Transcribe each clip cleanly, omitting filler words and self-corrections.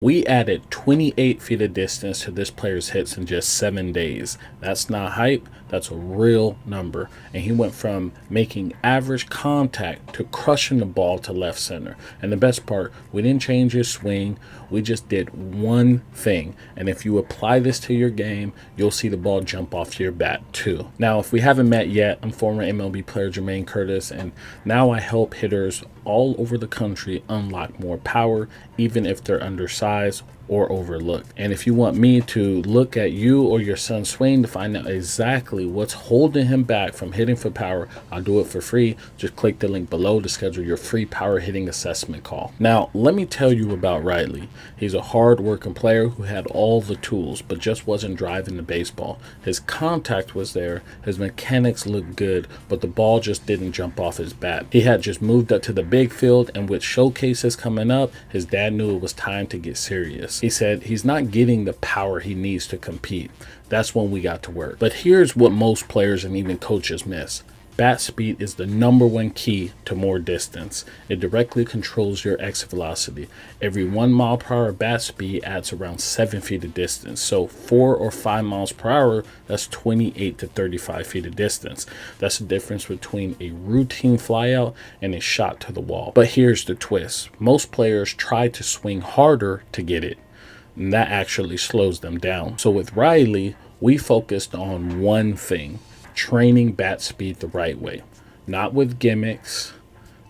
We added 28 feet of distance to this player's hits in just 7 days. That's not hype, that's a real number. And he went from making average contact to crushing the ball to left center. And the best part, we didn't change his swing, we just did one thing. And if you apply this to your game, you'll see the ball jump off your bat too. Now, if we haven't met yet, I'm former MLB player Jermaine Curtis, and now I help hitters all over the country unlock more power, even if they're undersized or overlooked. And if you want me to look at you or your son's swing to find out exactly what's holding him back from hitting for power, I'll do it for free. Just click the link below to schedule your free power hitting assessment call. Now, let me tell you about Riley. He's a hard-working player who had all the tools, but just wasn't driving the baseball. His contact was there, his mechanics looked good, but the ball just didn't jump off his bat. He had just moved up to the big field, and with showcases coming up, his dad knew it was time to get serious. He said he's not getting the power he needs to compete. That's when we got to work. But here's what most players and even coaches miss. Bat speed is the #1 key to more distance. It directly controls your exit velocity. Every 1 mile per hour bat speed adds around 7 feet of distance. So 4 or 5 miles per hour, that's 28 to 35 feet of distance. That's the difference between a routine flyout and a shot to the wall. But here's the twist. Most players try to swing harder to get it, and that actually slows them down. So with Riley, we focused on one thing: training bat speed the right way. Not with gimmicks,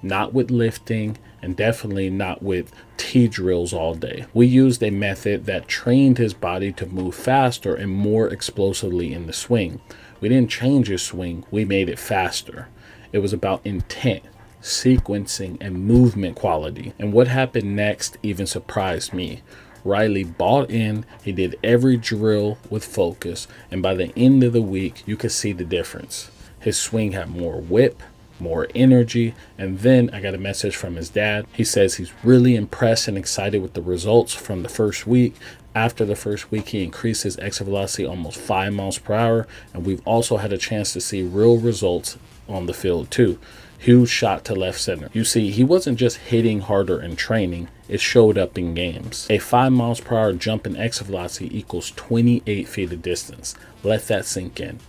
not with lifting, and definitely not with T-drills all day. We used a method that trained his body to move faster and more explosively in the swing. We didn't change his swing, we made it faster. It was about intent, sequencing, and movement quality. And what happened next even surprised me. Riley bought in, he did every drill with focus, and by the end of the week, you could see the difference. His swing had more whip, more energy, and then I got a message from his dad. He says he's really impressed and excited with the results from the first week. After the first week, he increased his exit velocity almost 5 miles per hour, and we've also had a chance to see real results on the field too. Huge shot to left center. You see, he wasn't just hitting harder in training, it showed up in games. A 5 miles per hour jump in exit velocity equals 28 feet of distance. Let that sink in.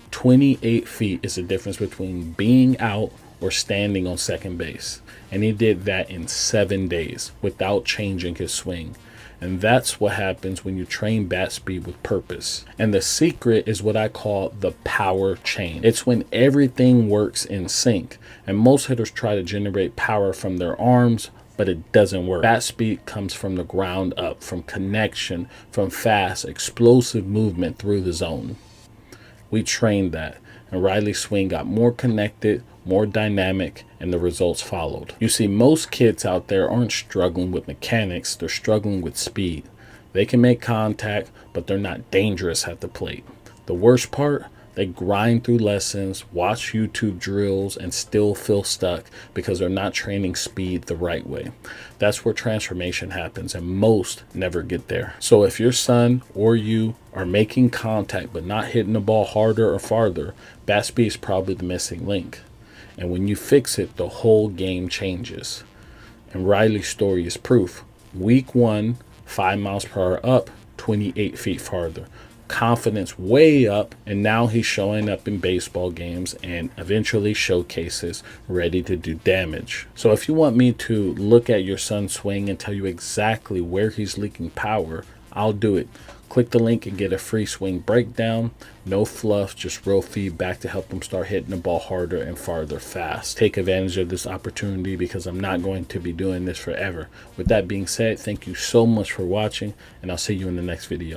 28 feet is the difference between being out or standing on second base. And he did that in 7 days without changing his swing. And that's what happens when you train bat speed with purpose. And the secret is what I call the power chain. It's when everything works in sync. And most hitters try to generate power from their arms, but it doesn't work. Bat speed comes from the ground up, from connection, from fast, explosive movement through the zone. We trained that, and Riley's swing got more connected, more dynamic, and the results followed. You see, most kids out there aren't struggling with mechanics, they're struggling with speed. They can make contact, but they're not dangerous at the plate. The worst part, they grind through lessons, watch YouTube drills, and still feel stuck because they're not training speed the right way. That's where transformation happens, and most never get there. So if your son or you are making contact but not hitting the ball harder or farther, bat speed is probably the missing link. And when you fix it, the whole game changes. And Riley's story is proof. Week 1, 5 miles per hour up, 28 feet farther. Confidence way up, and now he's showing up in baseball games and eventually showcases, ready to do damage. So if you want me to look at your son's swing and tell you exactly where he's leaking power, I'll do it. Click the link and get a free swing breakdown. No fluff, just real feedback to help him start hitting the ball harder and farther fast. Take advantage of this opportunity because I'm not going to be doing this forever. With that being said, thank you so much for watching, and I'll see you in the next video.